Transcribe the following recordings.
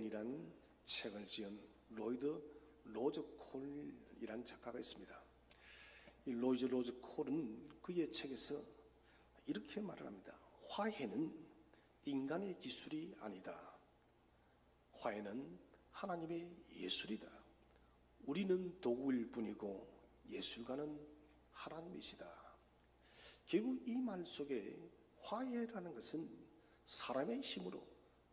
콜이란 책을 지은 로이드 로즈 콜이란 작가가 있습니다. 이 로이드 로즈 콜은 그의 책에서 이렇게 말을 합니다. 화해는 인간의 기술이 아니다. 화해는 하나님의 예술이다. 우리는 도구일 뿐이고 예술가는 하나님이시다. 결국 이 말 속에 화해라는 것은 사람의 힘으로,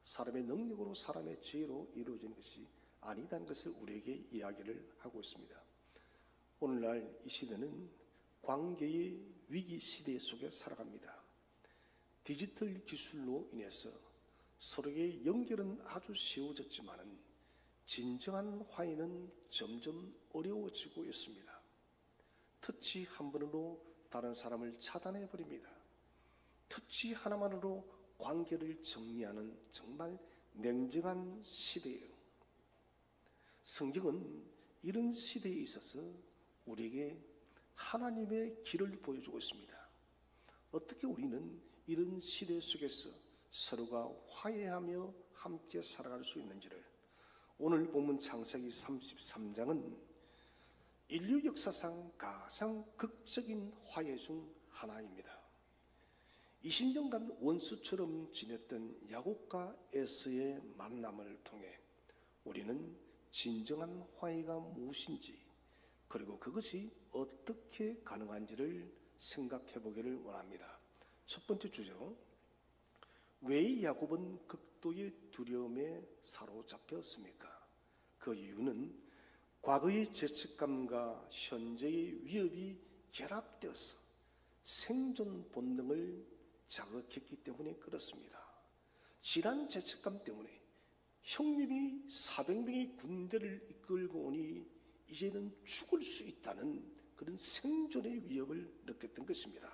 사람의 능력으로, 사람의 지혜로 이루어지는 것이 아니다는 것을 우리에게 이야기를 하고 있습니다. 오늘날 이 시대는 관계의 위기 시대 속에 살아갑니다. 디지털 기술로 인해서 서로의 연결은 아주 쉬워졌지만은 진정한 화해는 점점 어려워지고 있습니다. 터치 한 번으로 다른 사람을 차단해 버립니다. 터치 하나만으로 관계를 정리하는 정말 냉정한 시대예요. 성경은 이런 시대에 있어서 우리에게 하나님의 길을 보여주고 있습니다. 어떻게 우리는 이런 시대 속에서 서로가 화해하며 함께 살아갈 수 있는지를 오늘 본문 창세기 33장은 인류 역사상 가장 극적인 화해 중 하나입니다. 20년간 원수처럼 지냈던 야곱과 에서의 만남을 통해 우리는 진정한 화해가 무엇인지, 그리고 그것이 어떻게 가능한지를 생각해 보기를 원합니다. 첫 번째 주제로, 왜 야곱은 극도의 두려움에 사로잡혔습니까? 그 이유는 과거의 죄책감과 현재의 위협이 결합되어서 생존 본능을 자극했기 때문에 그렇습니다. 지난 죄책감 때문에 형님이 400명의 군대를 이끌고 오니 이제는 죽을 수 있다는 그런 생존의 위협을 느꼈던 것입니다.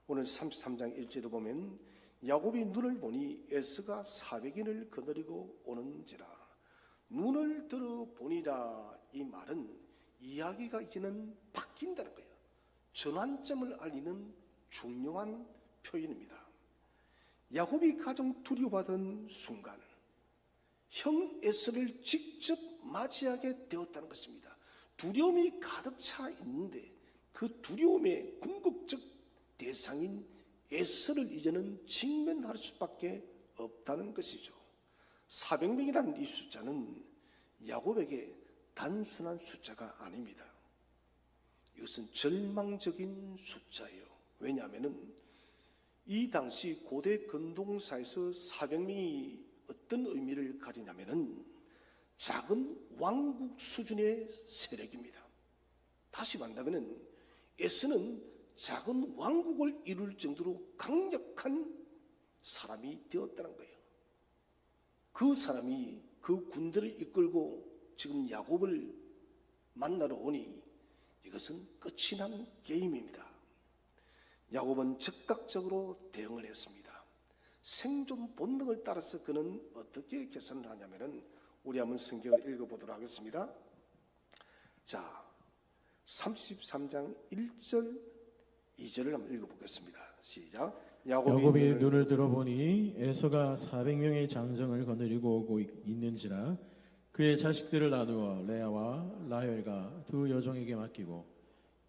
오늘 33장 1절을 보면 야곱이 눈을 보니 에서가 400인을 거느리고 오는지라. 눈을 들어 보니라, 이 말은 이야기가 이제는 바뀐다는 거예요. 전환점을 알리는 중요한 표현입니다. 야곱이 가장 두려워하던 순간 형 에서를 직접 맞이하게 되었다는 것입니다. 두려움이 가득 차 있는데 그 두려움의 궁극적 대상인 에서를 이제는 직면할 수밖에 없다는 것이죠. 400명이라는 이 숫자는 야곱에게 단순한 숫자가 아닙니다. 이것은 절망적인 숫자예요. 왜냐하면 이 당시 고대 근동사에서 400명이 어떤 의미를 가지냐면은 작은 왕국 수준의 세력입니다. 다시 말하면은 에서는 작은 왕국을 이룰 정도로 강력한 사람이 되었다는 거예요. 그 사람이 그 군대를 이끌고 지금 야곱을 만나러 오니 이것은 끝이 난 게임입니다. 야곱은 즉각적으로 대응을 했습니다. 생존 본능을 따라서 그는 어떻게 개선을 하냐면은 우리 한번 성경을 읽어보도록 하겠습니다. 자, 33장 1절 2절을 한번 읽어보겠습니다. 시작. 야곱이 눈을 들어보니 에서가 400명의 장정을 거느리고 오고 있는지라. 그의 자식들을 나누어 레아와 라헬과 두 여종에게 맡기고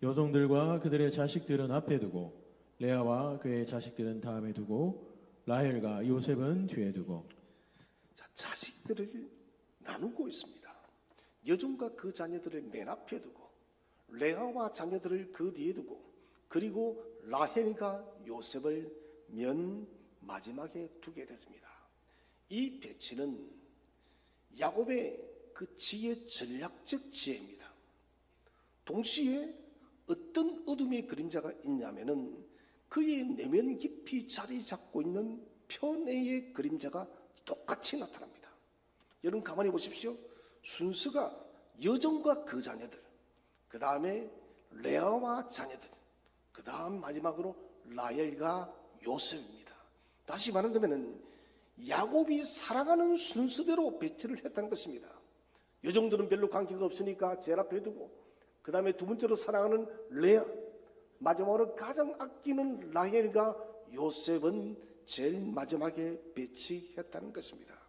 여종들과 그들의 자식들은 앞에 두고 레아와 그의 자식들은 다음에 두고 라헬과 요셉은 뒤에 두고. 자, 자식들을 나누고 있습니다. 여종과 그 자녀들을 맨 앞에 두고 레아와 자녀들을 그 뒤에 두고, 그리고 라헬과 요셉을 맨 마지막에 두게 됐습니다. 이 배치는 야곱의 그 지혜, 전략적 지혜입니다. 동시에 어떤 어둠의 그림자가 있냐면은 그의 내면 깊이 자리 잡고 있는 편애의 그림자가 똑같이 나타납니다. 여러분 가만히 보십시오. 순서가 여종과 그 자녀들, 그 다음에 레아와 자녀들, 그 다음 마지막으로 라헬과 요셉입니다. 다시 말한다면 야곱이 살아가는 순서대로 배치를 했다는 것입니다. 여종들은 별로 관계가 없으니까 제일 앞에 두고, 그 다음에 두 번째로 사랑하는 레아, 마지막으로 가장 아끼는 라헬과 요셉은 제일 마지막에 배치했다는 것입니다.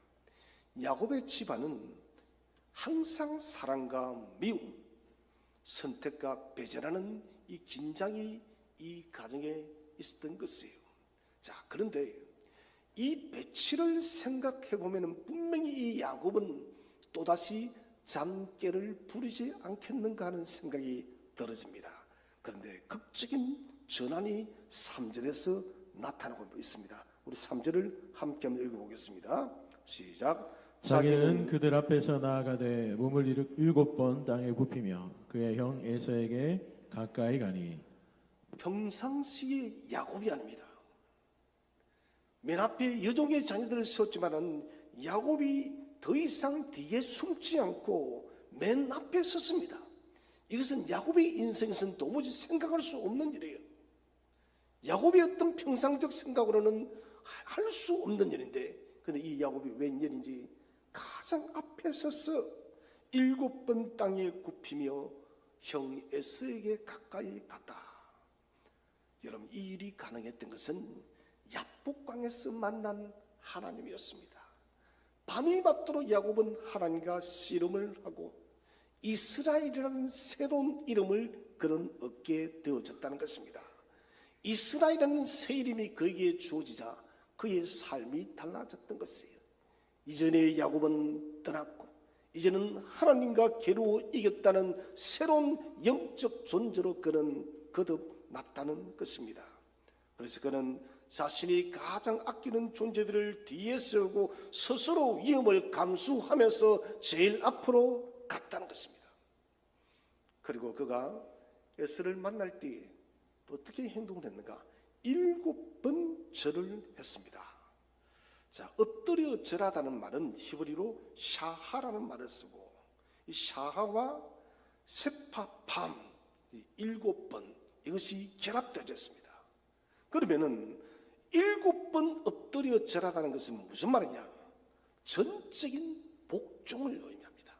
야곱의 집안은 항상 사랑과 미움, 선택과 배제라는 이 긴장이 이 가정에 있었던 것이에요. 자, 그런데 이 배치를 생각해 보면 분명히 이 야곱은 또다시 잠깨를 부리지 않겠는가 하는 생각이 들어집니다. 그런데 극적인 전환이 3절에서 나타나고 있습니다. 우리 3절을 함께 한번 읽어보겠습니다. 시작. 자기는 그들 앞에서 나아가되 몸을 7번 땅에 굽히며 그의 형 에서에게 가까이 가니. 평상시에 야곱이 아닙니다. 맨 앞에 여종의 자녀들을 세웠지만은 야곱이 더 이상 뒤에 숨지 않고 맨 앞에 섰습니다. 이것은 야곱의 인생에서는 도무지 생각할 수 없는 일이에요. 야곱의 어떤 평상적 생각으로는 할 수 없는 일인데, 그런데 이 야곱이 웬일인지 가장 앞에 서서 7번 땅에 굽히며 형 에서에게 가까이 갔다. 여러분, 이 일이 가능했던 것은 야복강에서 만난 하나님이었습니다. 밤이 맞도록 야곱은 하나님과 씨름을 하고 이스라엘이라는 새로운 이름을 그는 얻게 되어졌다는 것입니다. 이스라엘이라는 새 이름이 그에게 주어지자 그의 삶이 달라졌던 것이에요. 이전에 야곱은 떠났고 이제는 하나님과 겨루어 이겼다는 새로운 영적 존재로 그는 거듭났다는 것입니다. 그래서 그는 자신이 가장 아끼는 존재들을 뒤에 세우고 스스로 위험을 감수하면서 제일 앞으로 갔다는 것입니다. 그리고 그가 에서를 만날 때에 어떻게 행동을 했는가? 7번 절을 했습니다. 자, 엎드려 절하다는 말은 히브리로 샤하라는 말을 쓰고, 이 샤하와 세파팜 7번 이것이 결합되어 있습니다. 그러면은 7번 엎드려 절하다는 것은 무슨 말이냐? 전적인 복종을 의미합니다.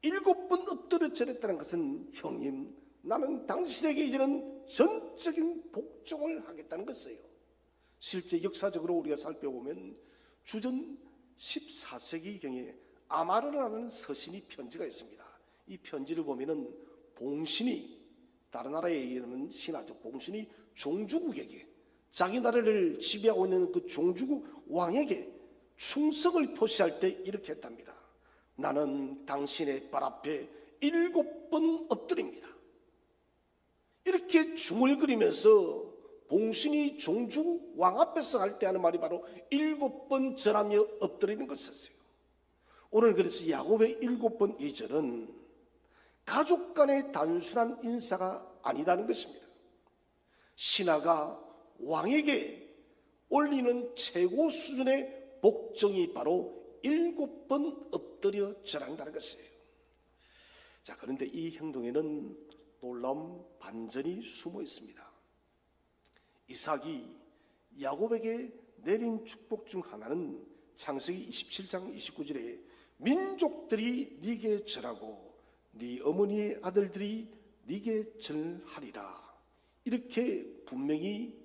7번 엎드려 절했다는 것은 형님, 나는 당신에게 이제는 전적인 복종을 하겠다는 것이에요. 실제 역사적으로 우리가 살펴보면 주전 14세기경에 아마르라는 서신이 편지가 있습니다. 이 편지를 보면은 봉신이, 다른 나라에 의하면 신하죠. 봉신이 종주국에게, 자기 나라를 지배하고 있는 그 종주국 왕에게 충성을 표시할 때 이렇게 했답니다. 나는 당신의 발 앞에 7번 엎드립니다. 이렇게 중얼거리면서 봉신이 종주국 왕 앞에서 할 때 하는 말이 바로 7번 절하며 엎드리는 것이었어요. 오늘 그래서 야곱의 7번 이 절은 가족 간의 단순한 인사가 아니다는 것입니다. 신하가 왕에게 올리는 최고 수준의 복종이 바로 7번 엎드려 절한다는 것이에요. 자, 그런데 이 행동에는 놀라운 반전이 숨어 있습니다. 이삭이 야곱에게 내린 축복 중 하나는 창세기 27장 29절에 민족들이 네게 절하고 네 어머니의 아들들이 네게 절하리라, 이렇게 분명히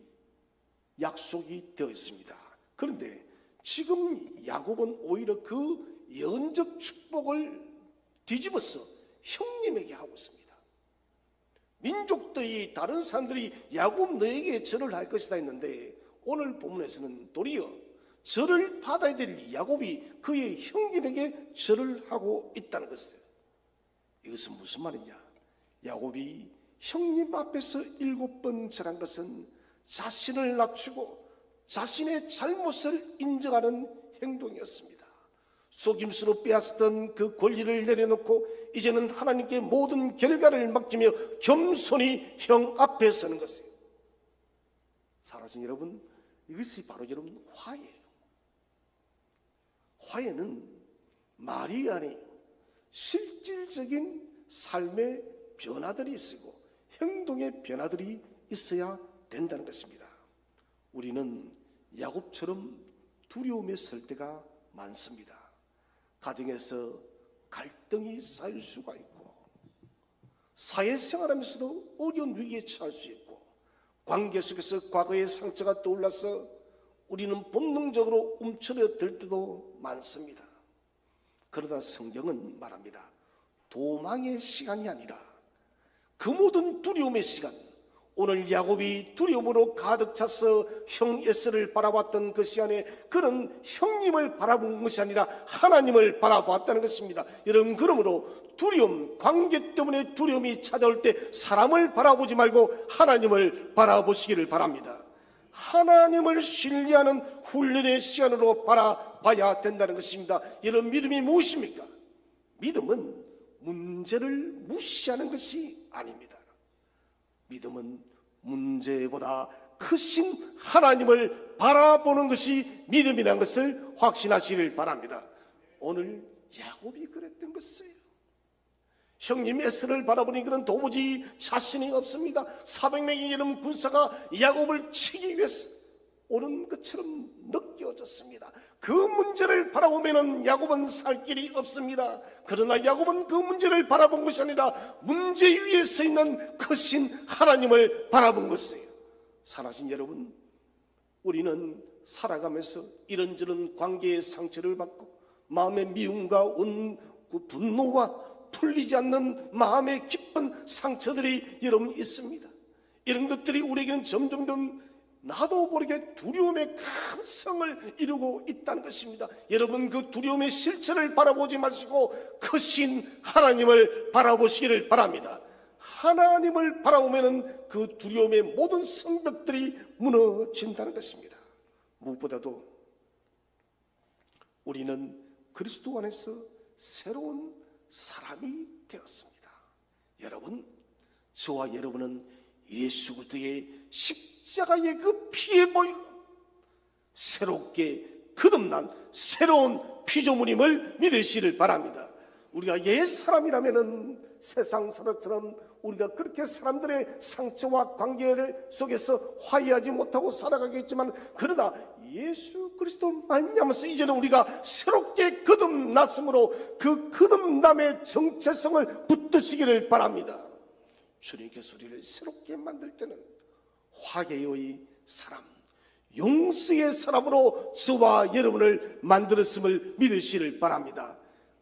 약속이 되어 있습니다. 그런데 지금 야곱은 오히려 그 예언적 축복을 뒤집어서 형님에게 하고 있습니다. 민족들이, 다른 사람들이 야곱 너에게 절을 할 것이다 했는데 오늘 본문에서는 도리어 절을 받아야 될 야곱이 그의 형님에게 절을 하고 있다는 것이에요. 이것은 무슨 말이냐? 야곱이 형님 앞에서 7번 절한 것은 자신을 낮추고 자신의 잘못을 인정하는 행동이었습니다. 속임수로 빼앗았던 그 권리를 내려놓고 이제는 하나님께 모든 결과를 맡기며 겸손히 형 앞에 서는 것이에요. 사랑하는 여러분, 이것이 바로 여러분 화해예요. 화해는 말이 아니에요. 실질적인 삶의 변화들이 있고 행동의 변화들이 있어야 된다는 것입니다. 우리는 야곱처럼 두려움에 설 때가 많습니다. 가정에서 갈등이 쌓일 수가 있고, 사회생활하면서도 어려운 위기에 처할 수 있고, 관계 속에서 과거의 상처가 떠올라서 우리는 본능적으로 움츠러들 때도 많습니다. 그러나 성경은 말합니다. 도망의 시간이 아니라 그 모든 두려움의 시간, 오늘 야곱이 두려움으로 가득 차서 형 에서를 바라봤던 그 시간에 그는 형님을 바라본 것이 아니라 하나님을 바라보았다는 것입니다. 여러분, 그러므로 두려움, 관계 때문에 두려움이 찾아올 때 사람을 바라보지 말고 하나님을 바라보시기를 바랍니다. 하나님을 신뢰하는 훈련의 시간으로 바라봐야 된다는 것입니다. 여러분, 믿음이 무엇입니까? 믿음은 문제를 무시하는 것이 아닙니다. 믿음은 문제보다 크신 하나님을 바라보는 것이 믿음이라는 것을 확신하시길 바랍니다. 오늘 야곱이 그랬던 것이에요. 형님 에스를 바라보니 그는 도무지 자신이 없습니다. 400명의 이름 군사가 야곱을 치기 위해서 오는 것처럼 느껴졌습니다. 그 문제를 바라보면 야곱은 살 길이 없습니다. 그러나 야곱은 그 문제를 바라본 것이 아니라 문제 위에 서 있는 크신 하나님을 바라본 것이에요. 사랑하신 여러분, 우리는 살아가면서 이런저런 관계의 상처를 받고 마음의 미움과 온 그 분노와 풀리지 않는 마음의 깊은 상처들이 여러분 있습니다. 이런 것들이 우리에게는 점점점 나도 모르게 두려움의 큰 성을 이루고 있다는 것입니다. 여러분, 그 두려움의 실체를 바라보지 마시고 크신 하나님을 바라보시기를 바랍니다. 하나님을 바라보면 그 두려움의 모든 성벽들이 무너진다는 것입니다. 무엇보다도 우리는 그리스도 안에서 새로운 사람이 되었습니다. 여러분, 저와 여러분은 예수 그리스도의 십자가의 그 피에 보이고 새롭게 거듭난 새로운 피조물임을 믿으시길 바랍니다. 우리가 옛 사람이라면은 세상 사람처럼 우리가 그렇게 사람들의 상처와 관계 속에서 화해하지 못하고 살아가겠지만, 그러나 예수 그리스도 말미암아서 이제는 우리가 새롭게 거듭났으므로 그 거듭남의 정체성을 붙드시기를 바랍니다. 주님께서 우리를 새롭게 만들 때는 화해의 사람, 용서의 사람으로 저와 여러분을 만들었음을 믿으시길 바랍니다.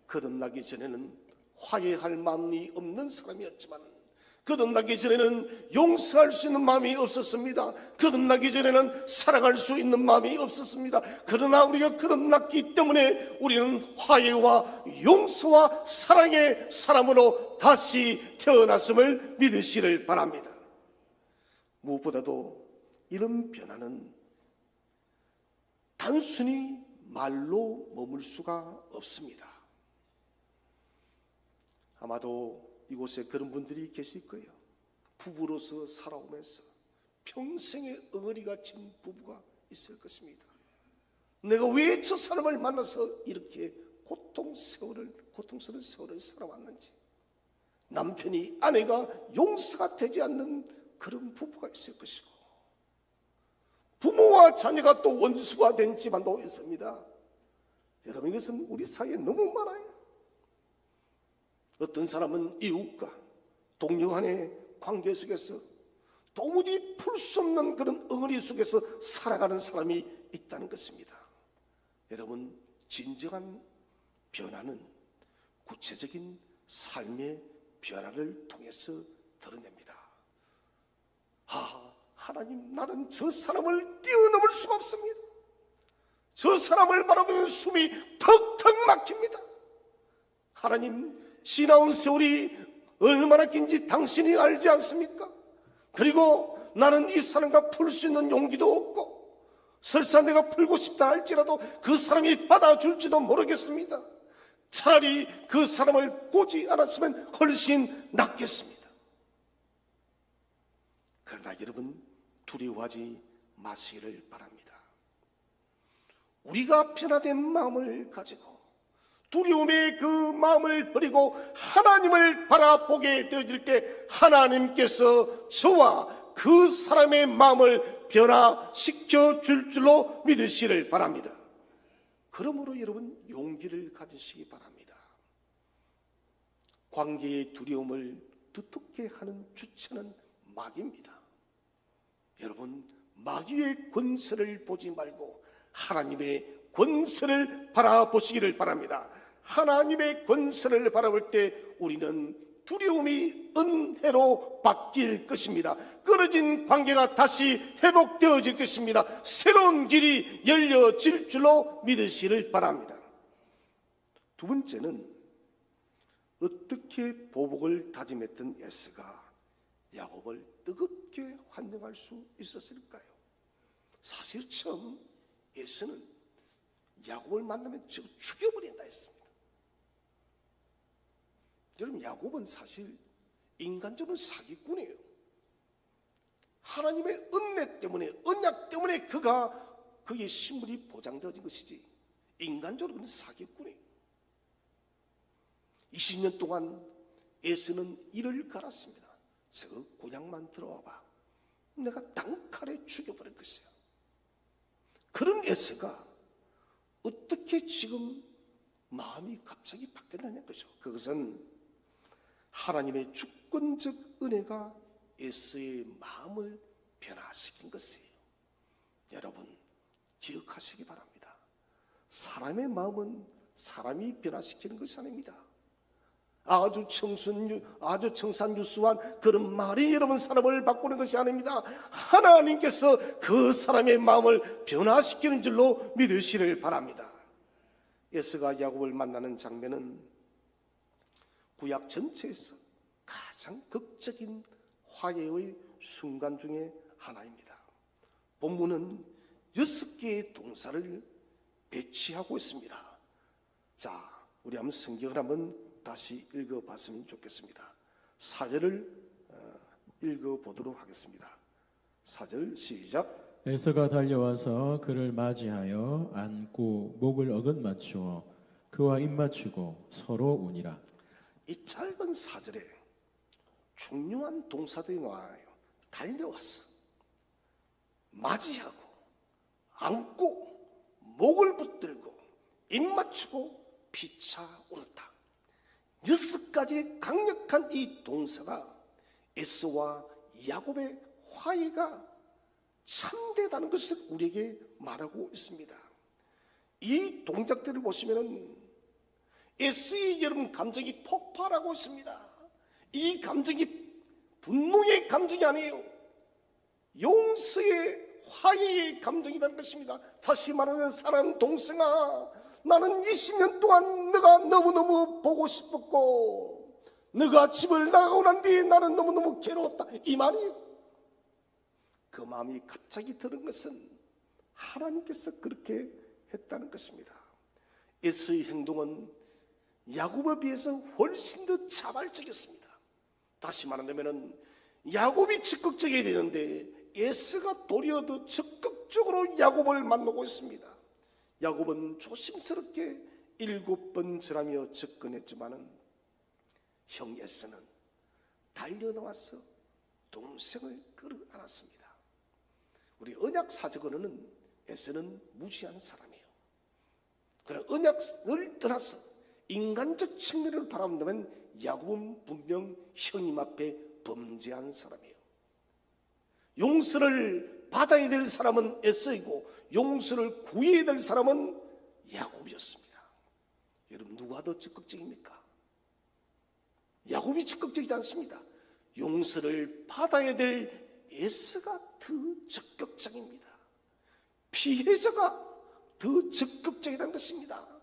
거듭나기 전에는 화해할 마음이 없는 사람이었지만, 거듭나기 전에는 용서할 수 있는 마음이 없었습니다. 거듭나기 전에는 사랑할 수 있는 마음이 없었습니다. 그러나 우리가 거듭났기 때문에 우리는 화해와 용서와 사랑의 사람으로 다시 태어났음을 믿으시길 바랍니다. 무엇보다도 이런 변화는 단순히 말로 머물 수가 없습니다. 아마도 이곳에 그런 분들이 계실 거예요. 부부로서 살아오면서 평생의 엉어리가 진 부부가 있을 것입니다. 내가 왜 저 사람을 만나서 이렇게 고통스러운 세월을 살아왔는지, 남편이 아내가 용서가 되지 않는 그런 부부가 있을 것이고, 부모와 자녀가 또 원수가 된 집안도 있습니다. 여러분, 이것은 우리 사이에 너무 많아요. 어떤 사람은 이웃과 동료 간의 관계 속에서 도무지 풀 수 없는 그런 엉어리 속에서 살아가는 사람이 있다는 것입니다. 여러분, 진정한 변화는 구체적인 삶의 변화를 통해서 드러냅니다. 하나님, 나는 저 사람을 뛰어넘을 수가 없습니다. 저 사람을 바라보면 숨이 턱턱 막힙니다. 하나님, 지나온 세월이 얼마나 긴지 당신이 알지 않습니까? 그리고 나는 이 사람과 풀 수 있는 용기도 없고, 설사 내가 풀고 싶다 할지라도 그 사람이 받아줄지도 모르겠습니다. 차라리 그 사람을 보지 않았으면 훨씬 낫겠습니다. 그러나 여러분, 두려워하지 마시기를 바랍니다. 우리가 변화된 마음을 가지고 두려움의 그 마음을 버리고 하나님을 바라보게 되어질 때 하나님께서 저와 그 사람의 마음을 변화시켜 줄 줄로 믿으시기를 바랍니다. 그러므로 여러분, 용기를 가지시기 바랍니다. 관계의 두려움을 두텁게 하는 주체는 마귀입니다. 여러분, 마귀의 권세를 보지 말고 하나님의 권세를 바라보시기를 바랍니다. 하나님의 권세를 바라볼 때 우리는 두려움이 은혜로 바뀔 것입니다. 끊어진 관계가 다시 회복되어질 것입니다. 새로운 길이 열려질 줄로 믿으시기를 바랍니다. 두 번째는 어떻게 보복을 다짐했던 에스가 야곱을 뜨겁게 환영할 수 있었을까요? 사실 처음 에스는 야곱을 만나면 죽여버린다 했습니다. 여러분, 야곱은 사실 인간적으로 사기꾼이에요. 하나님의 은혜 때문에, 언약 때문에 그의 신분이 보장되어진 것이지 인간적으로는 사기꾼이에요. 20년 동안 에스는 이를 갈았습니다. 저 고향만 들어와봐, 내가 단칼에 죽여버릴 것이야. 그런 에스가 어떻게 지금 마음이 갑자기 바뀌었다는 거죠. 그것은 하나님의 주권적 은혜가 에스의 마음을 변화시킨 것이에요. 여러분, 기억하시기 바랍니다. 사람의 마음은 사람이 변화시키는 것이 아닙니다. 아주 청산 유수한 그런 말이 여러분 사람을 바꾸는 것이 아닙니다. 하나님께서 그 사람의 마음을 변화시키는 줄로 믿으시길 바랍니다. 에스가 야곱을 만나는 장면은 구약 전체에서 가장 극적인 화해의 순간 중에 하나입니다. 본문은 6개의 동사를 배치하고 있습니다. 자, 우리 한번 성경을 한번 다시 읽어봤으면 좋겠습니다. 4절을 읽어보도록 하겠습니다. 4절 시작. 에서가 달려와서 그를 맞이하여 안고 목을 어긋맞추어 그와 입맞추고 서로 우니라. 이 짧은 4절에 중요한 동사들이 나와요. 달려왔어, 맞이하고, 안고, 목을 붙들고, 입맞추고, 피차오르다. 6가지의 강력한 이 동사가 에서와 야곱의 화해가 참되다는 것을 우리에게 말하고 있습니다. 이 동작들을 보시면은 에서의 여러분 감정이 폭발하고 있습니다. 이 감정이 분노의 감정이 아니에요. 용서의 화해의 감정이라는 것입니다. 다시 말하면 사랑 동생아, 나는 20년 동안 너가 너무너무 보고 싶었고 너가 집을 나가고 난 뒤에 나는 너무너무 괴로웠다, 이 말이에요. 그 마음이 갑자기 들은 것은 하나님께서 그렇게 했다는 것입니다. 에서의 행동은 야곱에 비해서 훨씬 더 자발적이었습니다. 다시 말하면 야곱이 적극적이어야 되는데 에서가 도리어 더 적극적으로 야곱을 만나고 있습니다. 야곱은 조심스럽게 7번 절하며 접근했지만은 형 에서는 달려나와서 동생을 끌어안았습니다. 우리 언약 사적으로는 에서는 무지한 사람이에요. 그러나 언약을 떠나서 인간적 측면을 바라본다면 야곱은 분명 형님 앞에 범죄한 사람이에요. 용서를 받아야 될 사람은 에서이고 용서를 구해야 될 사람은 야곱이었습니다. 여러분, 누가 더 적극적입니까? 야곱이 적극적이지 않습니다. 용서를 받아야 될 에서가 더 적극적입니다. 피해자가 더 적극적이라는 것입니다.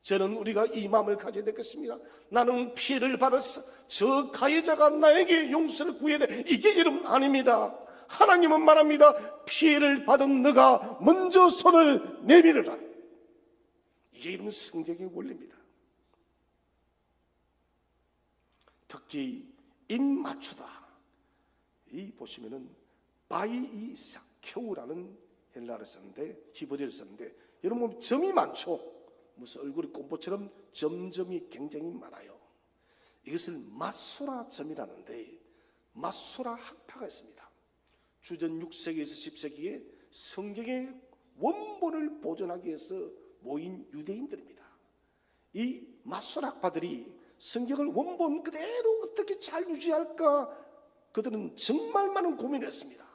저는 우리가 이 마음을 가져야 될 것입니다. 나는 피해를 받았어, 저 가해자가 나에게 용서를 구해야 돼, 이게 여러분 아닙니다. 하나님은 말합니다. 피해를 받은 너가 먼저 손을 내밀어라. 이게 여러분 성경의 원리입니다. 특히 입 맞추다, 이 보시면은 바이이사케우라는 헬라어를 썼는데, 히브리어를 썼는데, 여러분 보면 점이 많죠. 무슨 얼굴이 꼼보처럼 점점이 굉장히 많아요. 이것을 마소라 점이라는데, 마소라 학파가 있습니다. 주전 6세기에서 10세기에 성경의 원본을 보존하기 위해서 모인 유대인들입니다. 이 마소라 학파들이 성경을 원본 그대로 어떻게 잘 유지할까, 그들은 정말 많은 고민을 했습니다.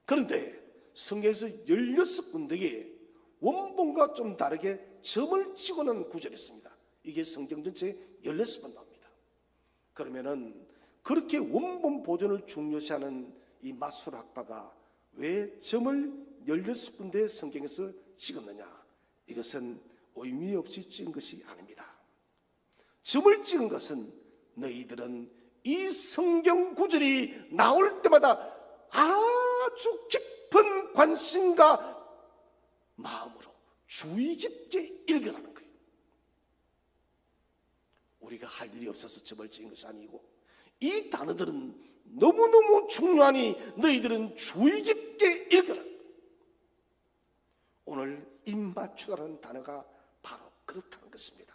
그런데 성경에서 16군데에 원본과 좀 다르게 점을 찍어놓은 구절이 있습니다. 이게 성경 전체에 16번 나옵니다. 그러면은 그렇게 원본 보존을 중요시하는 이 마술 학파가 왜 점을 16군데 성경에서 찍었느냐? 이것은 의미 없이 찍은 것이 아닙니다. 점을 찍은 것은 너희들은 이 성경 구절이 나올 때마다 아주 깊은 관심과 마음으로 주의 깊게 읽으라는 거예요. 우리가 할 일이 없어서 점을 찍은 것이 아니고 이 단어들은 너무너무 중요하니 너희들은 주의 깊게 읽으라. 오늘 입맞추라는 단어가 바로 그렇다는 것입니다.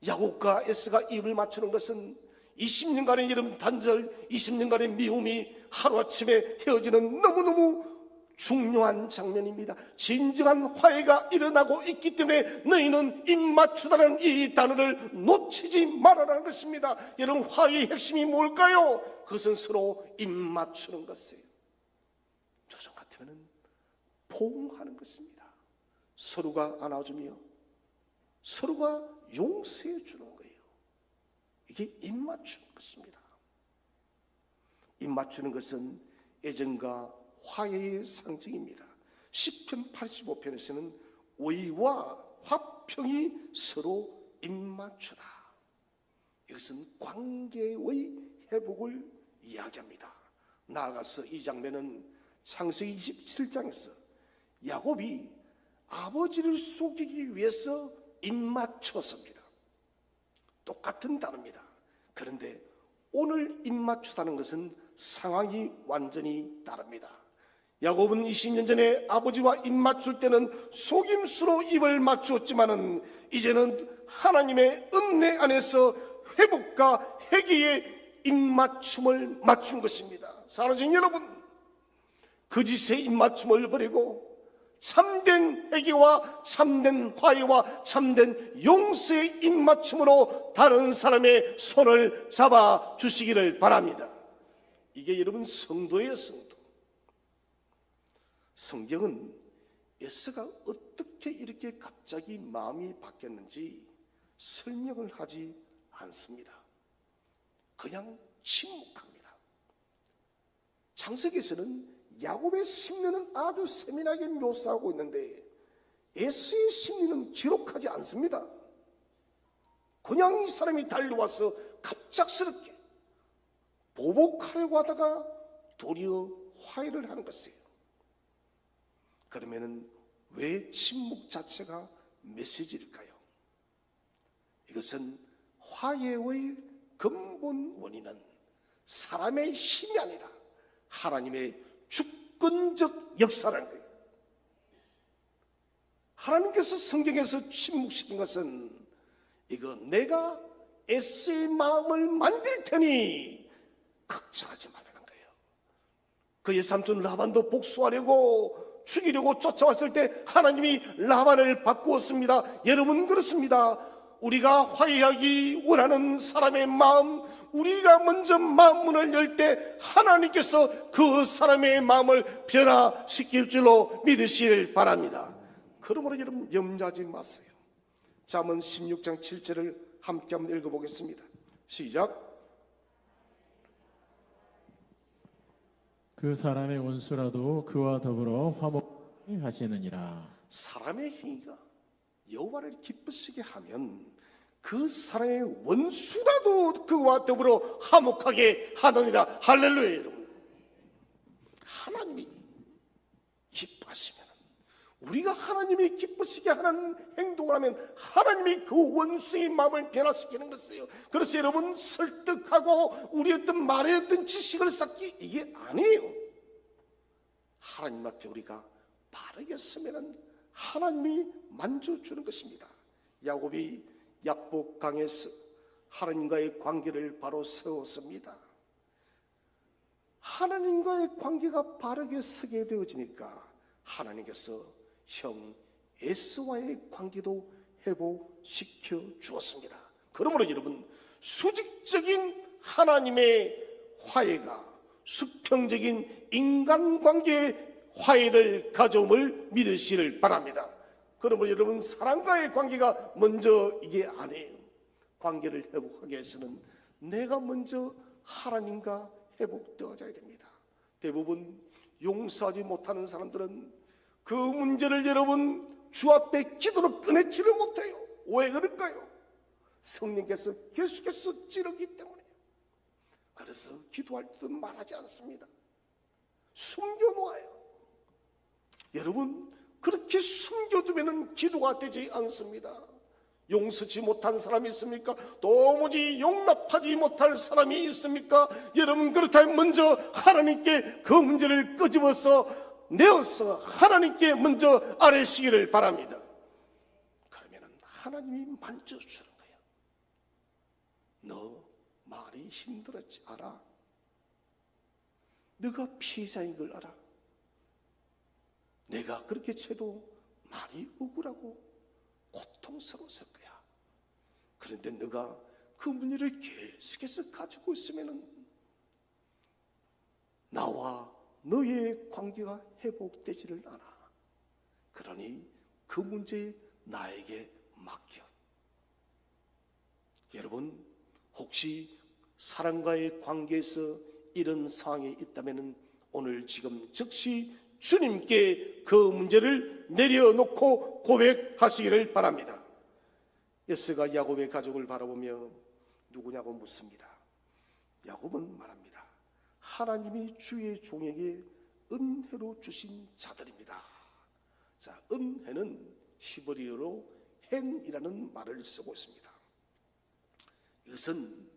야곱과 에스가 입을 맞추는 것은 20년간의 여름 단절, 20년간의 미움이 하루아침에 헤어지는 너무너무 중요한 장면입니다. 진정한 화해가 일어나고 있기 때문에 너희는 입맞추다는 이 단어를 놓치지 말아라는 것입니다. 여러분, 화해의 핵심이 뭘까요? 그것은 서로 입맞추는 것이에요. 요즘 같으면 포옹하는 것입니다. 서로가 안아주며 서로가 용서해 주는 거예요. 이게 입맞추는 것입니다. 입맞추는 것은 애정과 화해의 상징입니다. 시편 85편에서는 의와 화평이 서로 입맞추다. 이것은 관계의 회복을 이야기합니다. 나아가서 이 장면은 창세기 27장에서 야곱이 아버지를 속이기 위해서 입맞췄습니다. 똑같은 단어입니다. 그런데 오늘 입맞추다는 것은 상황이 완전히 다릅니다. 야곱은 20년 전에 아버지와 입맞출 때는 속임수로 입을 맞추었지만은 이제는 하나님의 은혜 안에서 회복과 회개의 입맞춤을 맞춘 것입니다. 사랑하는 여러분, 거짓의 입맞춤을 버리고 참된 회개와 참된 화해와 참된 용서의 입맞춤으로 다른 사람의 손을 잡아 주시기를 바랍니다. 이게 여러분 성도예요, 성도. 성경은 에스가 어떻게 이렇게 갑자기 마음이 바뀌었는지 설명을 하지 않습니다. 그냥 침묵합니다. 창세기에서는 야곱의 심리는 아주 세밀하게 묘사하고 있는데 에스의 심리는 기록하지 않습니다. 그냥 이 사람이 달려와서 갑작스럽게 보복하려고 하다가 도리어 화해를 하는 것이에요. 그러면은 왜 침묵 자체가 메시지일까요? 이것은 화해의 근본 원인은 사람의 힘이 아니라 하나님의 주권적 역사라는 거예요. 하나님께서 성경에서 침묵시킨 것은 이거 내가 에스의 마음을 만들 테니 걱정하지 말라는 거예요. 그의 삼촌 라반도 복수하려고 죽이려고 쫓아왔을 때 하나님이 라반을 바꾸었습니다. 여러분, 그렇습니다. 우리가 화해하기 원하는 사람의 마음, 우리가 먼저 마음문을 열 때 하나님께서 그 사람의 마음을 변화시킬 줄로 믿으시길 바랍니다. 그러므로 여러분, 염려하지 마세요. 잠언 16장 7절을 함께 한번 읽어보겠습니다. 시작. 그 사람의 원수라도 그와 더불어 화목하시느니라. 사람의 행위가 여호와를 기쁘시게 하면 그 사람의 원수라도 그와 더불어 화목하게 하느니라. 할렐루야. 여러분, 하나님이 기뻐하시면, 우리가 하나님이 기쁘시게 하는 행동을 하면 하나님이 그 원수의 마음을 변화시키는 것이에요. 그래서 여러분, 설득하고 우리 어떤 말에 어떤 지식을 쌓기, 이게 아니에요. 하나님 앞에 우리가 바르게 서면 하나님이 만져주는 것입니다. 야곱이 야복강에서 하나님과의 관계를 바로 세웠습니다. 하나님과의 관계가 바르게 서게 되어지니까 하나님께서 형 에스와의 관계도 회복시켜 주었습니다. 그러므로 여러분, 수직적인 하나님의 화해가 수평적인 인간관계의 화해를 가져옴을 믿으시길 바랍니다. 그러므로 여러분, 사람과의 관계가 먼저 이게 아니에요. 관계를 회복하기 위해서는 내가 먼저 하나님과 회복되어져야 됩니다. 대부분 용서하지 못하는 사람들은 그 문제를 여러분 주 앞에 기도로 꺼내지를 못해요. 왜 그럴까요? 성령께서 계속해서 찌르기 때문에. 그래서 기도할 때도 말하지 않습니다. 숨겨놓아요. 여러분, 그렇게 숨겨두면 기도가 되지 않습니다. 용서치 못한 사람이 있습니까? 도무지 용납하지 못할 사람이 있습니까? 여러분, 그렇다면 먼저 하나님께 그 문제를 끄집어서 내어서 하나님께 먼저 아뢰시기를 바랍니다. 그러면 하나님이 만져주는 거예요. 너 말이 힘들었지 알아? 너가 피해자인 걸 알아? 내가 그렇게 쳐도 많이 억울하고 고통스러웠을 거야. 그런데 너가 그 문제를 계속해서 가지고 있으면 나와 너의 관계가 회복되지를 않아. 그러니 그 문제 나에게 맡겨. 여러분, 혹시 사람과의 관계에서 이런 상황이 있다면 오늘 지금 즉시 주님께 그 문제를 내려놓고 고백하시기를 바랍니다. 에서가 야곱의 가족을 바라보며 누구냐고 묻습니다. 야곱은 말합니다. 하나님이 주의 종에게 은혜로 주신 자들입니다. 자, 은혜는 히브리어로 헨이라는 말을 쓰고 있습니다. 이것은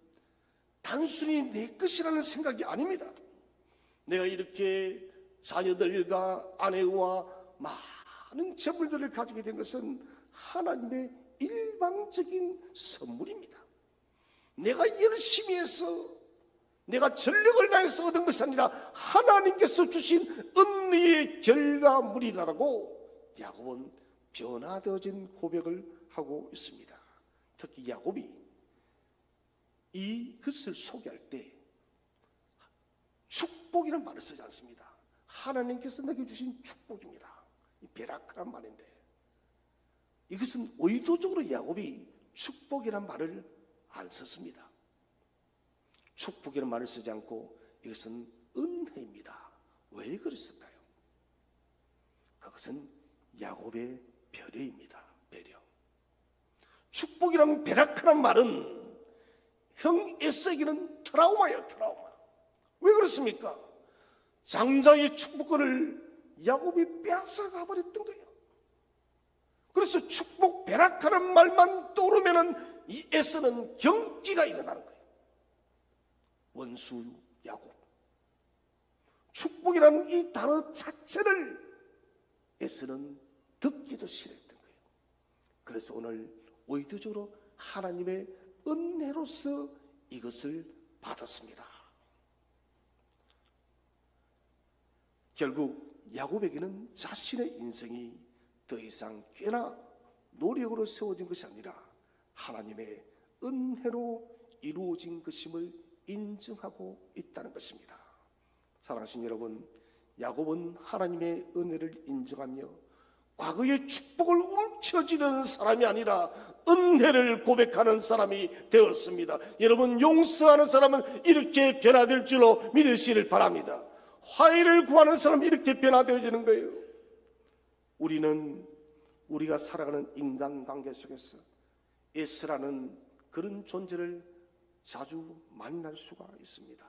단순히 내 것이라는 생각이 아닙니다. 내가 이렇게 자녀들과 아내와 많은 재물들을 가지게 된 것은 하나님의 일방적인 선물입니다. 내가 열심히 해서 내가 전력을 다해서 얻은 것이 아니라 하나님께서 주신 은혜의 결과물이라고 야곱은 변화되어진 고백을 하고 있습니다. 특히 야곱이 이것을 소개할 때 축복이라는 말을 쓰지 않습니다. 하나님께서 내게 주신 축복입니다. 베라크란 말인데 이것은 의도적으로 야곱이 축복이란 말을 안 썼습니다. 축복이라는 말을 쓰지 않고 이것은 은혜입니다. 왜 그랬을까요? 그것은 야곱의 배려입니다. 배려. 축복이란 베라크란 말은 형 에서에게는 트라우마예요. 트라우마. 왜 그렇습니까? 장자의 축복권을 야곱이 빼앗아가 버렸던 거예요. 그래서 축복 베라카는 말만 떠오르면 이 에서는 경기가 일어나는 거예요. 원수 야곱. 축복이라는 이 단어 자체를 에서는 듣기도 싫어했던 거예요. 그래서 오늘 의도적으로 하나님의 은혜로서 이것을 받았습니다. 결국 야곱에게는 자신의 인생이 더 이상 꽤나 노력으로 세워진 것이 아니라 하나님의 은혜로 이루어진 것임을 인정하고 있다는 것입니다. 사랑하신 여러분, 야곱은 하나님의 은혜를 인정하며 과거의 축복을 움켜쥐는 사람이 아니라 은혜를 고백하는 사람이 되었습니다. 여러분, 용서하는 사람은 이렇게 변화될 줄로 믿으시길 바랍니다. 화해를 구하는 사람이 이렇게 변화되어지는 거예요. 우리가 살아가는 인간관계 속에서 에스라는 그런 존재를 자주 만날 수가 있습니다.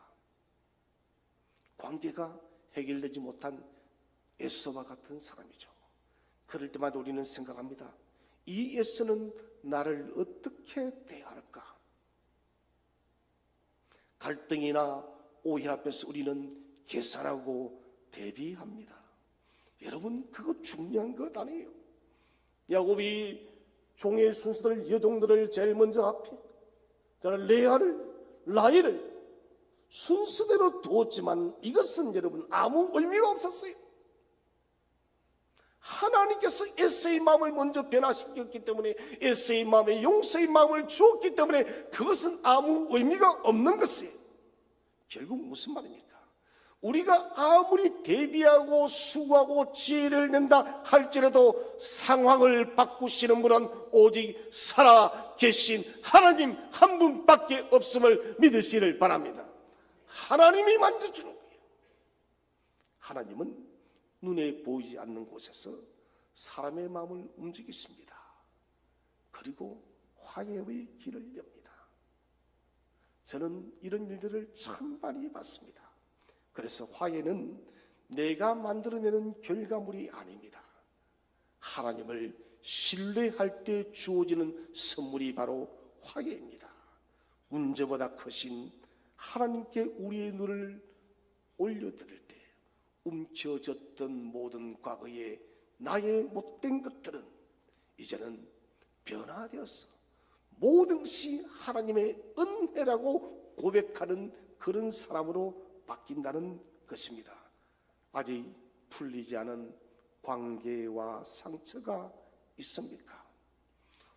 관계가 해결되지 못한 에서와 같은 사람이죠. 그럴 때마다 우리는 생각합니다. 이 에서는 나를 어떻게 대할까? 갈등이나 오해 앞에서 우리는 계산하고 대비합니다. 여러분, 그거 중요한 것 아니에요. 야곱이 종의 순서들, 여종들을 제일 먼저 앞에, 레아를, 라헬을 순서대로 두었지만 이것은 여러분 아무 의미가 없었어요. 하나님께서 에서의 마음을 먼저 변화시켰기 때문에, 에서의 마음에 용서의 마음을 주었기 때문에 그것은 아무 의미가 없는 것이에요. 결국 무슨 말입니까? 우리가 아무리 대비하고 수고하고 지혜를 낸다 할지라도 상황을 바꾸시는 분은 오직 살아 계신 하나님 한 분밖에 없음을 믿으시기를 바랍니다. 하나님이 만져주는 거예요. 하나님은 눈에 보이지 않는 곳에서 사람의 마음을 움직이십니다. 그리고 화해의 길을 엽니다. 저는 이런 일들을 참 많이 봤습니다. 그래서 화해는 내가 만들어내는 결과물이 아닙니다. 하나님을 신뢰할 때 주어지는 선물이 바로 화해입니다. 문제보다 크신 하나님께 우리의 눈을 올려드릴 때 움켜졌던 모든 과거의 나의 못된 것들은 이제는 변화되었어 모든 것이 하나님의 은혜라고 고백하는 그런 사람으로 바뀐다는 것입니다. 아직 풀리지 않은 관계와 상처가 있습니까?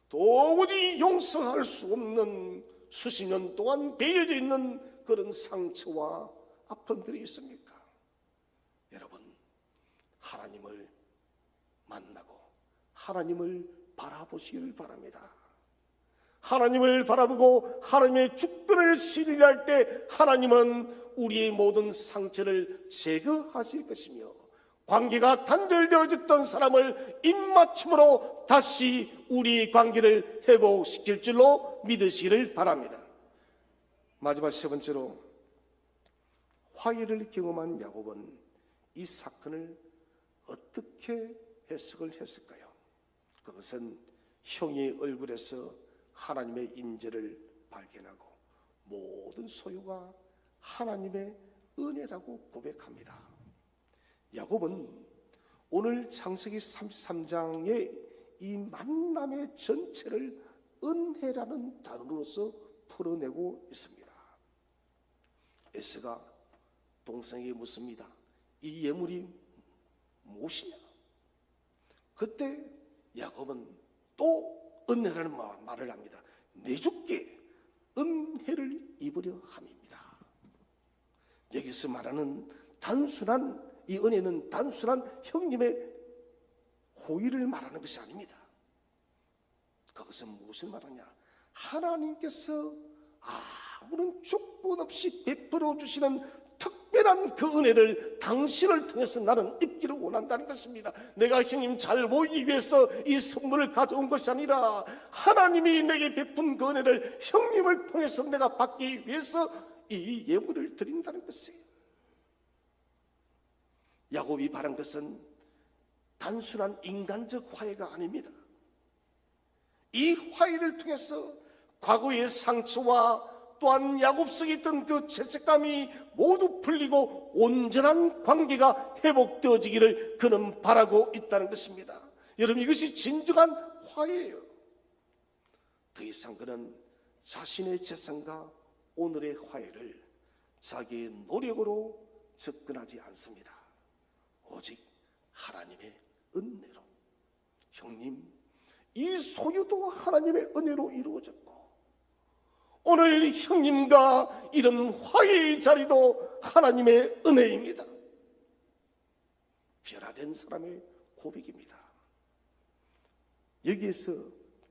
도무지 용서할 수 없는 수십 년 동안 배어져 있는 그런 상처와 아픔들이 있습니까? 여러분, 하나님을 만나고 하나님을 바라보시기를 바랍니다. 하나님을 바라보고 하나님의 주권을 신뢰할 때 하나님은 우리의 모든 상처를 제거하실 것이며 관계가 단절되어졌던 사람을 입맞춤으로 다시 우리 관계를 회복시킬 줄로 믿으시기를 바랍니다. 마지막 세 번째로 화해를 경험한 야곱은 이 사건을 어떻게 해석을 했을까요? 그것은 형의 얼굴에서 하나님의 임재를 발견하고 모든 소유가 하나님의 은혜라고 고백합니다. 야곱은 오늘 창세기 33장의 이 만남의 전체를 은혜라는 단어로서 풀어내고 있습니다. 에스가 동생에게 묻습니다. 이 예물이 무엇이냐? 그때 야곱은 또 은혜라는 말을 합니다. 내 주께 은혜를 입으려 함입니다. 여기서 말하는 단순한 이 은혜는 단순한 형님의 호의를 말하는 것이 아닙니다. 그것은 무엇을 말하냐? 하나님께서 아무런 조건 없이 베풀어 주시는 특별한 그 은혜를 당신을 통해서 나는 입기를 원한다는 것입니다. 내가 형님 잘 보이기 위해서 이 선물을 가져온 것이 아니라 하나님이 내게 베푼 그 은혜를 형님을 통해서 내가 받기 위해서 이 예물을 드린다는 것이에요. 야곱이 바란 것은 단순한 인간적 화해가 아닙니다. 이 화해를 통해서 과거의 상처와 또한 야곱 속에 있던 그 죄책감이 모두 풀리고 온전한 관계가 회복되어지기를 그는 바라고 있다는 것입니다. 여러분, 이것이 진정한 화해예요. 더 이상 그는 자신의 재산과 오늘의 화해를 자기의 노력으로 접근하지 않습니다. 오직 하나님의 은혜로. 형님, 이 소유도 하나님의 은혜로 이루어졌고 오늘 형님과 이런 화해의 자리도 하나님의 은혜입니다. 변화된 사람의 고백입니다. 여기에서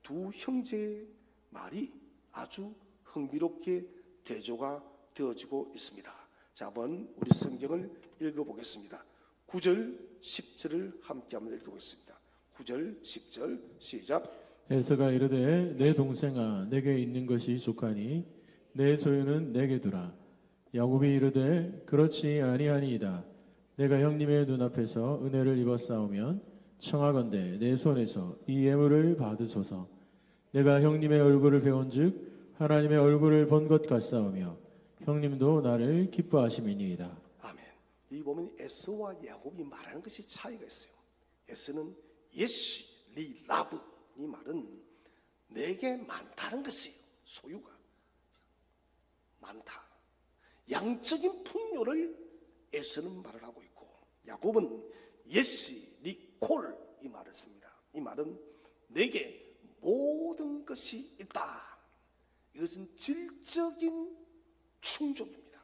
두 형제의 말이 아주 흥미롭게 대조가 되어지고 있습니다. 자, 한번 우리 성경을 읽어보겠습니다. 9절, 10절을 함께 한번 읽어보겠습니다. 9절, 10절 시작. 에서가 이르되 내 동생아 내게 있는 것이 족하니 내 소유는 내게 두라. 야곱이 이르되 그렇지 아니하니이다. 내가 형님의 눈앞에서 은혜를 입었사오면 청하건대 내 손에서 이 예물을 받으소서. 내가 형님의 얼굴을 배운즉 하나님의 얼굴을 본 것 같사오며 형님도 나를 기뻐하심이니이다. 아멘. 이 보면 에서와 야곱이 말하는 것이 차이가 있어요. 에서는 예시 리 라브, 이 말은 내게 많다는 것이에요. 소유가 많다. 양적인 풍요를 에서는 말을 하고 있고 야곱은 예시 리콜 이 말을 씁니다. 이 말은 내게 모든 것이 있다. 이것은 질적인 충족입니다.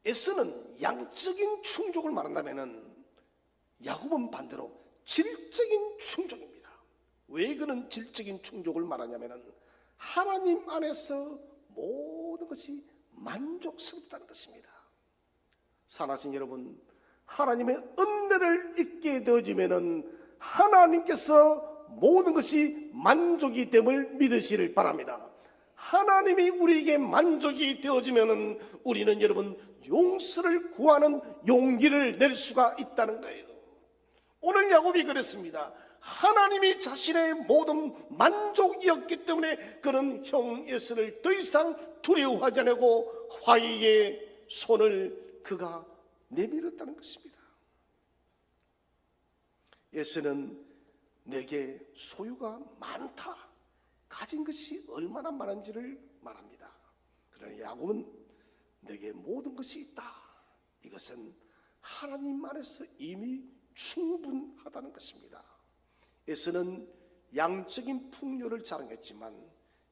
에서는 양적인 충족을 말한다면은 야곱은 반대로 질적인 충족입니다. 왜 그는 질적인 충족을 말하냐면은 하나님 안에서 모든 것이 만족스럽다는 것입니다. 사랑하신 여러분, 하나님의 은혜를 잊게 되어지면은 하나님께서 모든 것이 만족이 됨을 믿으시길 바랍니다. 하나님이 우리에게 만족이 되어지면은 우리는 여러분 용서를 구하는 용기를 낼 수가 있다는 거예요. 오늘 야곱이 그랬습니다. 하나님이 자신의 모든 만족이었기 때문에 그는 형 에서를 더 이상 두려워하지 않고 화이의 손을 그가 내밀었다는 것입니다. 에서는 내게 소유가 많다, 가진 것이 얼마나 많은지를 말합니다. 그러나 야곱은 내게 모든 것이 있다, 이것은 하나님 안에서 이미 충분하다는 것입니다. 에서는 양적인 풍요를 자랑했지만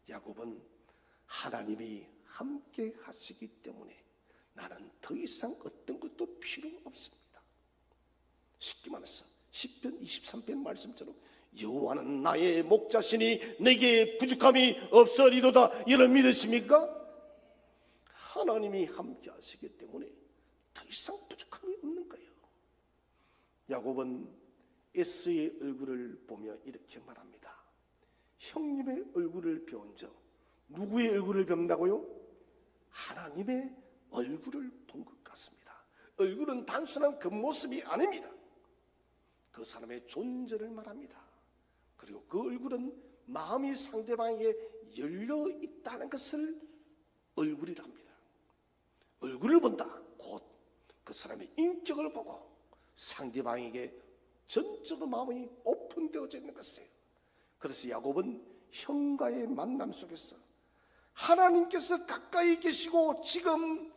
야곱은 하나님이 함께 하시기 때문에 나는 더 이상 어떤 것도 필요 없습니다. 쉽게 말해서 시편 23편 말씀처럼 여호와는 나의 목자시니 내게 부족함이 없으리로다, 이를 믿으십니까? 하나님이 함께 하시기 때문에 더 이상 부족함이 없는 거예요. 야곱은 에서의 얼굴을 보며 이렇게 말합니다. 형님의 얼굴을 배운 적, 누구의 얼굴을 배운다고요? 하나님의 얼굴을 본 것 같습니다. 얼굴은 단순한 겉모습이 아닙니다. 그 사람의 존재를 말합니다. 그리고 그 얼굴은 마음이 상대방에게 열려 있다는 것을 얼굴이랍니다. 얼굴을 본다, 곧 그 사람의 인격을 보고 상대방에게 전적으로 마음이 오픈되어져 있는 것이에요. 그래서 야곱은 형과의 만남 속에서 하나님께서 가까이 계시고 지금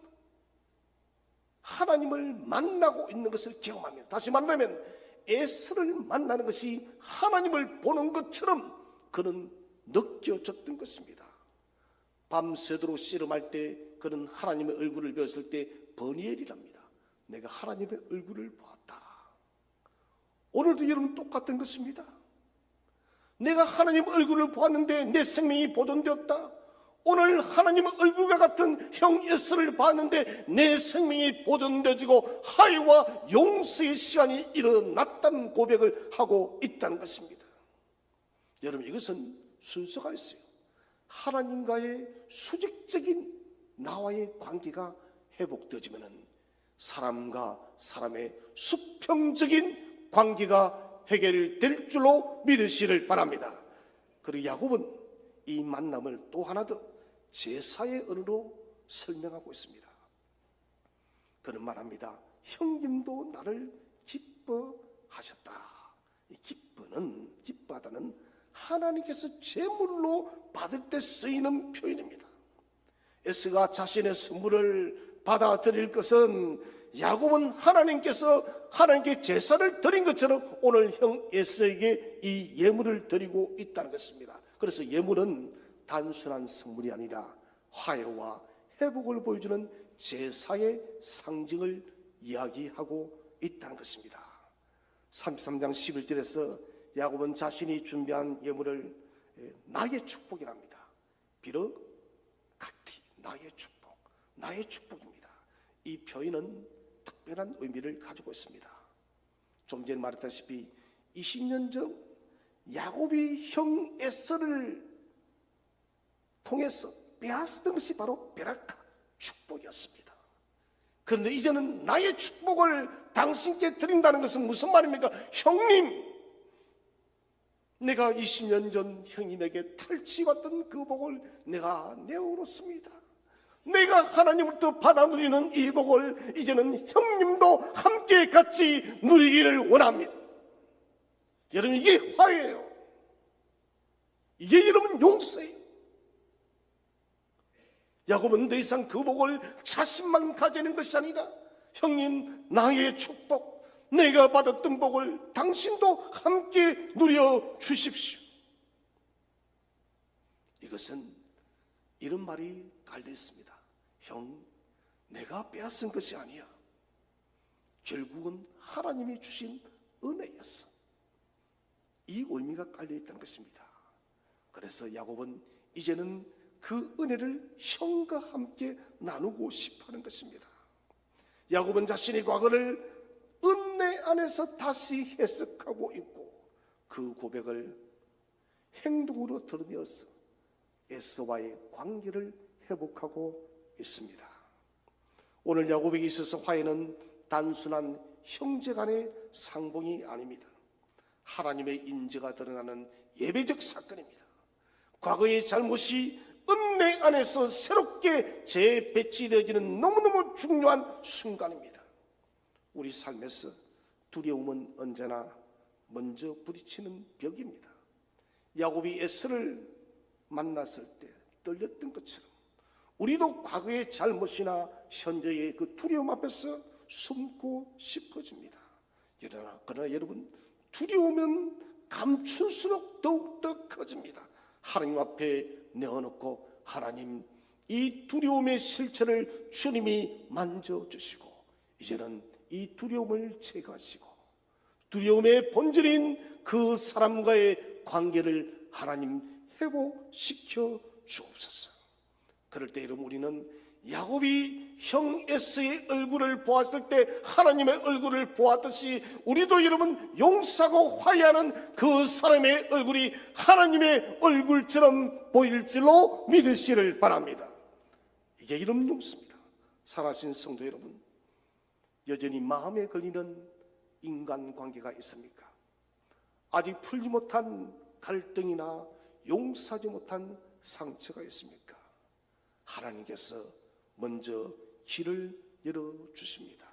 하나님을 만나고 있는 것을 경험합니다. 다시 말하면 에서를 만나는 것이 하나님을 보는 것처럼 그는 느껴졌던 것입니다. 밤새도록 씨름할 때 그는 하나님의 얼굴을 배웠을 때 버니엘이랍니다. 내가 하나님의 얼굴을 보았다. 오늘도 여러분 똑같은 것입니다. 내가 하나님 얼굴을 보았는데 내 생명이 보존되었다. 오늘 하나님의 얼굴과 같은 형 에서를 봤는데 내 생명이 보존되어지고 화해와 용서의 시간이 일어났다는 고백을 하고 있다는 것입니다. 여러분, 이것은 순서가 있어요. 하나님과의 수직적인 나와의 관계가 회복되어지면 사람과 사람의 수평적인 관계가 해결될 줄로 믿으시길 바랍니다. 그리고 야곱은 이 만남을 또 하나 더 제사의 언어로 설명하고 있습니다. 그는 말합니다. 형님도 나를 기뻐하셨다. 이 기뻐하다는 하나님께서 제물로 받을 때 쓰이는 표현입니다. 에스가 자신의 선물을 받아들일 것은 야곱은 하나님께 제사를 드린 것처럼 오늘 형 에서에게 이 예물을 드리고 있다는 것입니다. 그래서 예물은 단순한 선물이 아니라 화해와 회복을 보여주는 제사의 상징을 이야기하고 있다는 것입니다. 33장 11절에서 야곱은 자신이 준비한 예물을 나의 축복이랍니다. 비록 같이 나의 축복입니다. 이 표현은 특별한 의미를 가지고 있습니다. 좀 전에 말했다시피 20년 전 야곱이 형 에서를 통해서 빼앗은 것이 바로 베라카 축복이었습니다. 그런데 이제는 나의 축복을 당신께 드린다는 것은 무슨 말입니까? 형님, 내가 20년 전 형님에게 탈취받던 그 복을 내가 내어놓습니다. 내가 하나님으로부터 받아 누리는 이 복을 이제는 형님도 함께 같이 누리기를 원합니다. 여러분, 이게 화해예요. 이게 여러분 용서예요. 야곱은 더 이상 그 복을 자신만 가지는 것이 아니라 형님, 나의 축복, 내가 받았던 복을 당신도 함께 누려 주십시오. 이것은 이런 말이 달려 있습니다. 형, 내가 빼앗은 것이 아니야. 결국은 하나님이 주신 은혜였어. 이 의미가 깔려있다는 것입니다. 그래서 야곱은 이제는 그 은혜를 형과 함께 나누고 싶어하는 것입니다. 야곱은 자신의 과거를 은혜 안에서 다시 해석하고 있고 그 고백을 행동으로 드러내어서 에서와의 관계를 회복하고 있습니다. 오늘 야곱에게 있어서 화해는 단순한 형제 간의 상봉이 아닙니다. 하나님의 인재가 드러나는 예배적 사건입니다. 과거의 잘못이 은혜 안에서 새롭게 재배치되어지는 너무너무 중요한 순간입니다. 우리 삶에서 두려움은 언제나 먼저 부딪히는 벽입니다. 야곱이 에서를 만났을 때 떨렸던 것처럼 우리도 과거의 잘못이나 현재의 그 두려움 앞에서 숨고 싶어집니다. 그러나 여러분, 두려우면 감출수록 더욱더 커집니다. 하나님 앞에 내어놓고 하나님, 이 두려움의 실체를 주님이 만져주시고 이제는 이 두려움을 제거하시고 두려움의 본질인 그 사람과의 관계를 하나님 회복시켜 주옵소서. 그럴 때 여러분, 우리는 야곱이 형 에서의 얼굴을 보았을 때 하나님의 얼굴을 보았듯이 우리도 여러분 용서하고 화해하는 그 사람의 얼굴이 하나님의 얼굴처럼 보일 줄로 믿으시를 바랍니다. 이게 이런 용서입니다. 살아신 성도 여러분, 여전히 마음에 걸리는 인간관계가 있습니까? 아직 풀지 못한 갈등이나 용서하지 못한 상처가 있습니까? 하나님께서 먼저 길을 열어주십니다.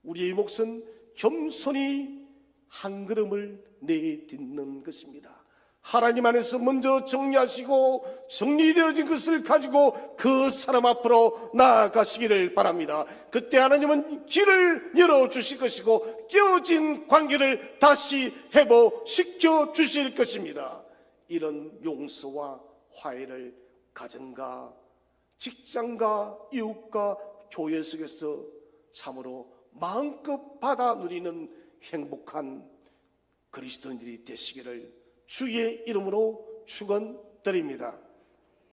우리의 몫은 겸손히 한 걸음을 내딛는 것입니다. 하나님 안에서 먼저 정리하시고 정리되어진 것을 가지고 그 사람 앞으로 나아가시기를 바랍니다. 그때 하나님은 길을 열어주실 것이고 깨어진 관계를 다시 회복시켜 주실 것입니다. 이런 용서와 화해를 가정과 직장과 이웃과 교회 속에서 참으로 마음껏 받아 누리는 행복한 그리스도인들이 되시기를 주의 이름으로 축원드립니다.